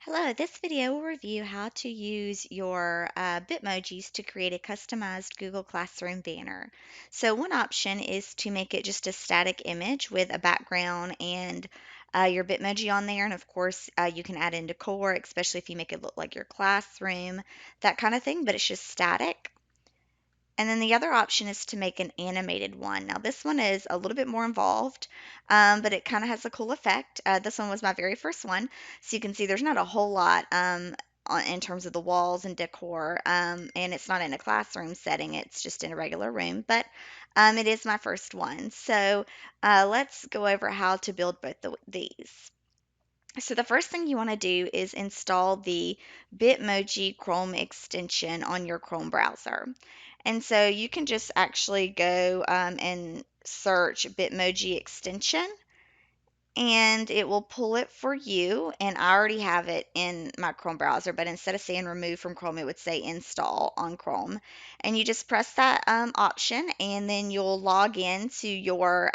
Hello, this video will review how to use your Bitmojis to create a customized Google Classroom banner. So one option is to make it just a static image with a background and your Bitmoji on there. And of course, you can add in decor, especially if you make it look like your classroom, that kind of thing, but it's just static. And then the other option is to make an animated one. Now, this one is a little bit more involved, but it kind of has a cool effect. This one was my very first one. So you can see there's not a whole lot in terms of the walls and decor, and it's not in a classroom setting. It's just in a regular room, but it is my first one. So let's go over how to build both these. So the first thing you want to do is install the Bitmoji Chrome extension on your Chrome browser. And so you can just actually go and search Bitmoji extension and it will pull it for you. And I already have it in my Chrome browser, but instead of saying remove from Chrome, it would say install on Chrome. And you just press that option and then you'll log into your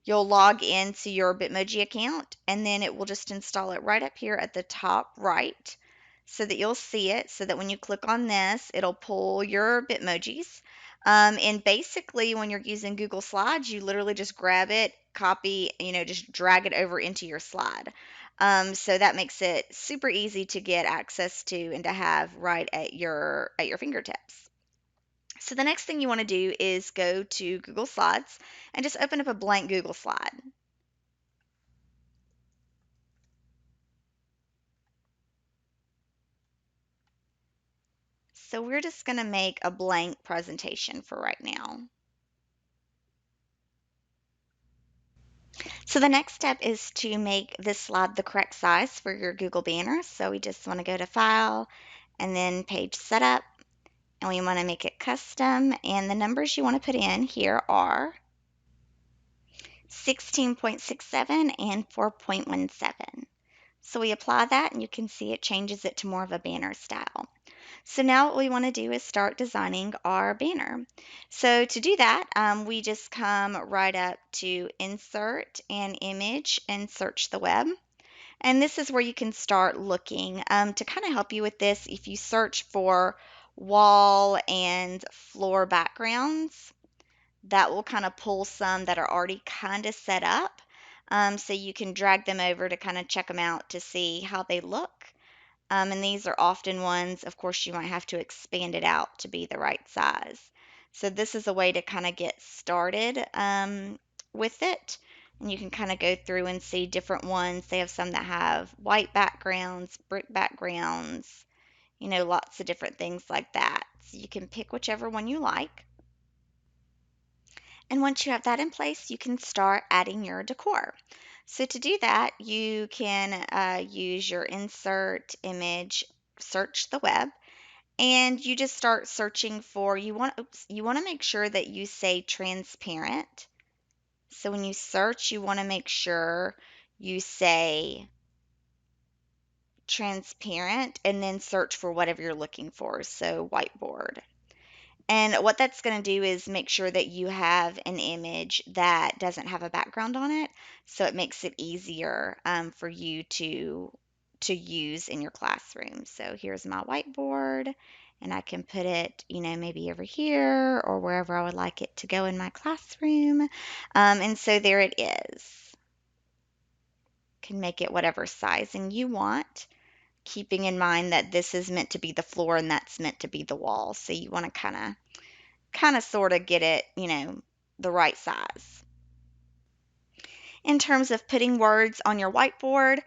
Bitmoji account and then it will just install it right up here at the top right so that you'll see it so that when you click on this, it'll pull your Bitmojis. And basically, when you're using Google Slides, you literally just grab it, copy, just drag it over into your slide. So that makes it super easy to get access to and to have right at your fingertips. So the next thing you want to do is go to Google Slides and just open up a blank Google slide. So we're just going to make a blank presentation for right now. So the next step is to make this slide the correct size for your Google banner. So we just want to go to File and then Page Setup, and we want to make it custom. And the numbers you want to put in here are 16.67 and 4.17. So we apply that and you can see it changes it to more of a banner style. So now what we want to do is start designing our banner. So to do that, we just come right up to Insert and Image and search the web. And this is where you can start looking. To kind of help you with this, if you search for wall and floor backgrounds, that will kind of pull some that are already kind of set up. So you can drag them over to kind of check them out to see how they look. And these are often ones, of course, you might have to expand it out to be the right size. So this is a way to kind of get started with it. And you can kind of go through and see different ones. They have some that have white backgrounds, brick backgrounds, lots of different things like that. So you can pick whichever one you like. And once you have that in place, you can start adding your decor. So to do that, you can use your insert image, search the web, and you just start searching for, you want to make sure that you say transparent. So when you search, you want to make sure you say transparent and then search for whatever you're looking for. So whiteboard. And what that's going to do is make sure that you have an image that doesn't have a background on it, so it makes it easier for you to use in your classroom. So here's my whiteboard, and I can put it, maybe over here or wherever I would like it to go in my classroom. And so there it is. Can make it whatever sizing you want, keeping in mind that this is meant to be the floor and that's meant to be the wall. So you want to kind of sort of get it, the right size. In terms of putting words on your whiteboard,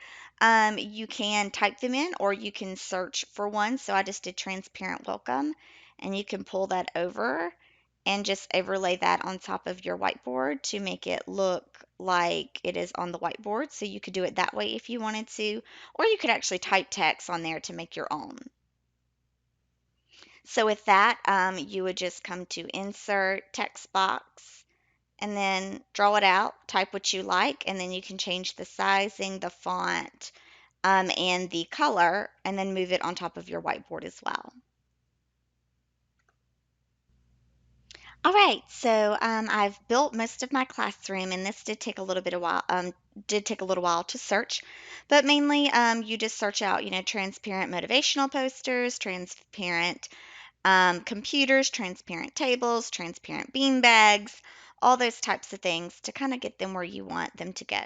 you can type them in or you can search for one. So I just did transparent welcome, and you can pull that over and just overlay that on top of your whiteboard to make it look like it is on the whiteboard. So you could do it that way if you wanted to, or you could actually type text on there to make your own. So with that, you would just come to Insert, Text Box, and then draw it out, type what you like, and then you can change the sizing, the font, and the color, and then move it on top of your whiteboard as well. All right, so I've built most of my classroom, and this did take a little bit of while, did take a little while to search, but mainly you just search out, transparent motivational posters, transparent computers, transparent tables, transparent bean bags, all those types of things to kind of get them where you want them to go.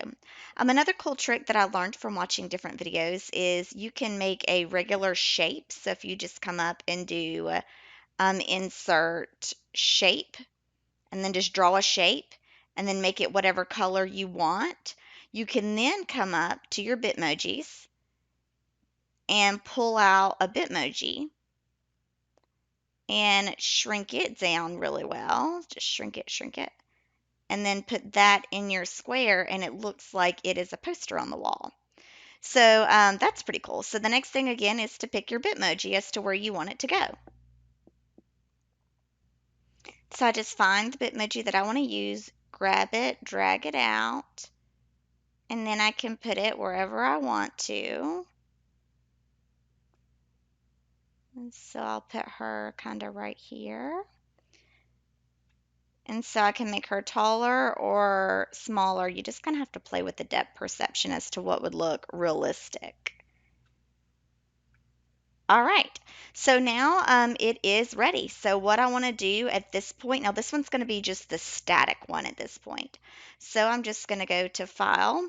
Another cool trick that I learned from watching different videos is you can make a regular shape. So if you just come up and do insert shape and then just draw a shape and then make it whatever color you want, you can then come up to your Bitmojis and pull out a Bitmoji and shrink it down really well. Just shrink it, and then put that in your square, and it looks like it is a poster on the wall. So that's pretty cool. So the next thing again is to pick your Bitmoji as to where you want it to go. So I just find the Bitmoji that I want to use, grab it, drag it out, and then I can put it wherever I want to. And so I'll put her kind of right here. And so I can make her taller or smaller. You just kind of have to play with the depth perception as to what would look realistic. All right, so now it is ready. So what I want to do at this point, now this one's going to be just the static one at this point. So I'm just going to go to File,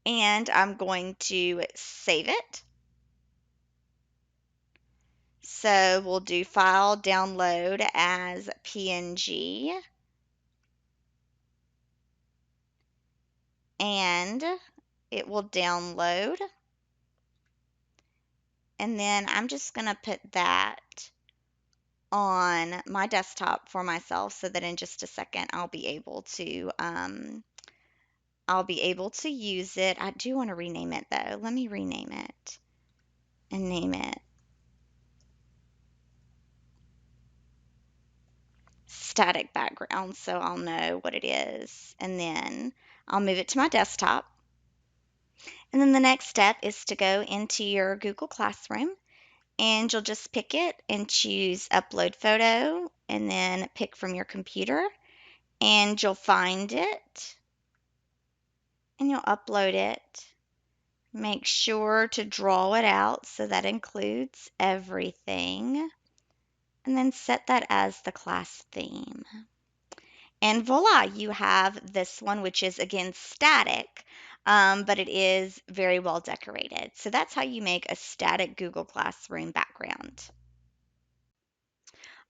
and I'm going to save it. So we'll do File, Download as PNG, and it will download. And then I'm just going to put that on my desktop for myself so that in just a second I'll be able to use it. I do want to rename it though. Let me rename it and name it static background so I'll know what it is. And then I'll move it to my desktop. And then the next step is to go into your Google Classroom, and you'll just pick it and choose Upload Photo and then pick from your computer, and you'll find it and you'll upload it. Make sure to draw it out so that includes everything, and then set that as the class theme. And voila, you have this one, which is again static, but it is very well decorated. So that's how you make a static Google Classroom background.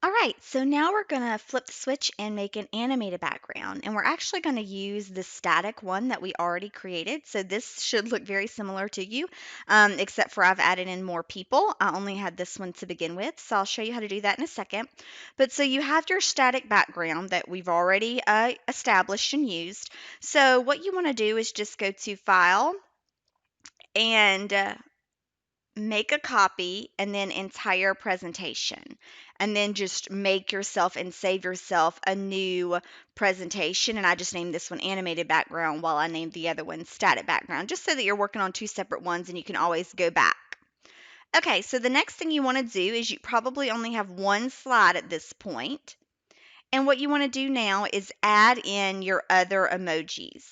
All right, so now we're going to flip the switch and make an animated background. And we're actually going to use the static one that we already created. So this should look very similar to you, except for I've added in more people. I only had this one to begin with, so I'll show you how to do that in a second. But so you have your static background that we've already established and used. So what you want to do is just go to File and make a copy and then entire presentation, and then just make yourself and save yourself a new presentation. And I just named this one animated background while I named the other one static background, just so that you're working on two separate ones and you can always go back. Okay, so the next thing you want to do is you probably only have one slide at this point. And what you want to do now is add in your other emojis.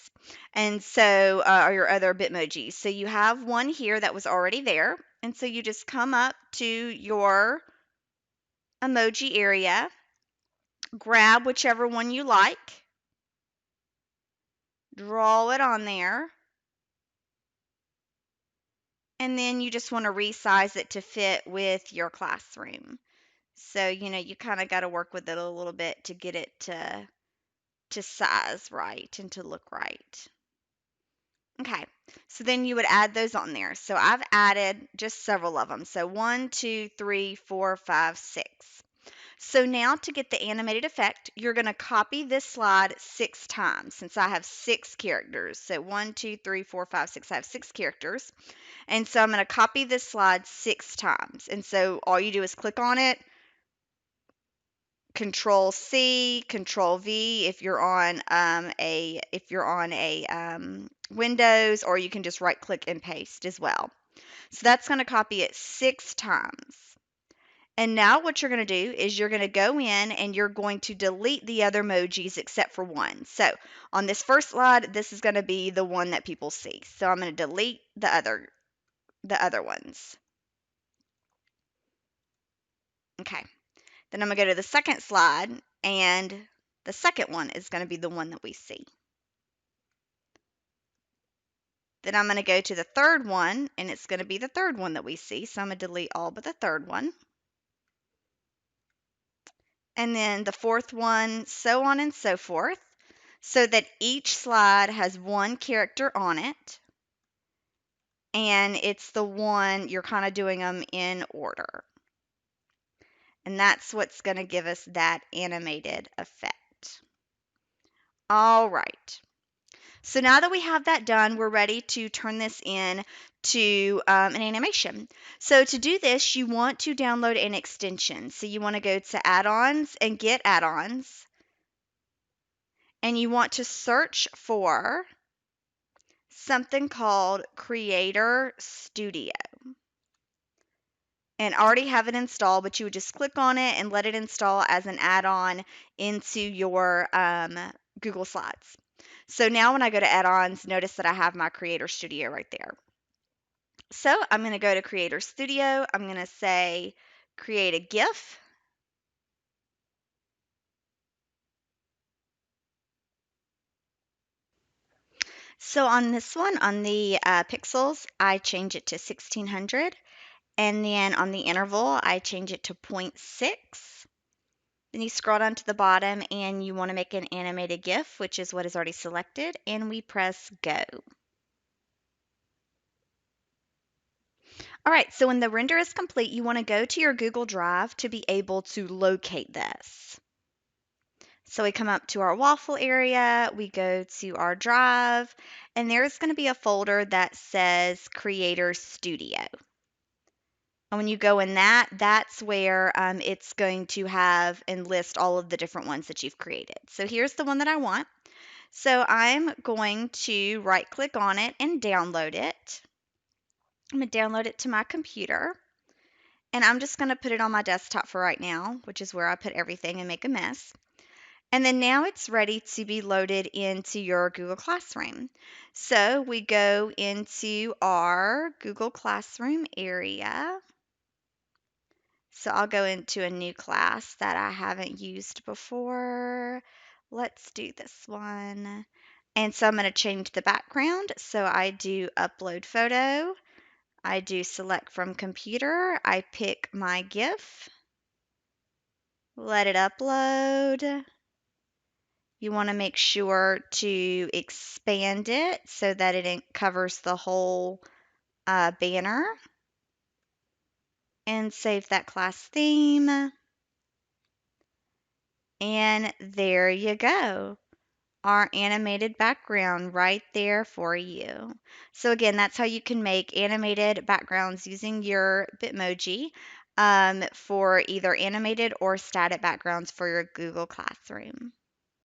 And so, or your other Bitmojis. So you have one here that was already there. And so you just come up to your emoji area, grab whichever one you like, draw it on there, and then you just want to resize it to fit with your classroom. So, you kind of got to work with it a little bit to get it to size right and to look right. Okay, so then you would add those on there. So I've added just several of them. So 1, 2, 3, 4, 5, 6. So now to get the animated effect, you're going to copy this slide 6 times since I have 6 characters. So 1, 2, 3, 4, 5, 6. I have 6 characters. And so I'm going to copy this slide 6 times. And so all you do is click on it, Control C, Control V if you're on a Windows, or you can just right click and paste as well. So that's going to copy it 6 times. And now what you're going to do is you're going to go in and you're going to delete the other emojis except for one. So on this first slide, this is going to be the one that people see. So I'm going to delete the other ones. Okay. Then I'm going to go to the second slide, and the second one is going to be the one that we see. Then I'm going to go to the third one, and it's going to be the third one that we see. So I'm going to delete all but the third one. And then the fourth one, so on and so forth, so that each slide has one character on it, and it's the one you're kind of doing them in order. And that's what's going to give us that animated effect. All right. So now that we have that done, we're ready to turn this in to an animation. So to do this, you want to download an extension. So you want to go to add-ons and get add-ons. And you want to search for something called Creator Studio. And already have it installed, but you would just click on it and let it install as an add-on into your Google Slides. So now when I go to add-ons, notice that I have my Creator Studio right there. So I'm going to go to Creator Studio. I'm going to say create a GIF. So on this one, on the pixels, I change it to 1600. And then on the interval, I change it to 0.6. Then you scroll down to the bottom and you want to make an animated GIF, which is what is already selected, and we press go. All right, so when the render is complete, you want to go to your Google Drive to be able to locate this. So we come up to our waffle area, we go to our drive, and there's going to be a folder that says Creator Studio. And when you go in that, that's where it's going to have and list all of the different ones that you've created. So here's the one that I want. So I'm going to right click on it and download it. I'm going to download it to my computer. And I'm just going to put it on my desktop for right now, which is where I put everything and make a mess. And then now it's ready to be loaded into your Google Classroom. So we go into our Google Classroom area. So I'll go into a new class that I haven't used before. Let's do this one. And so I'm going to change the background. So I do upload photo. I do select from computer. I pick my GIF. Let it upload. You want to make sure to expand it so that it covers the whole banner. And save that class theme. And there you go. Our animated background right there for you. So again, that's how you can make animated backgrounds using your Bitmoji for either animated or static backgrounds for your Google Classroom.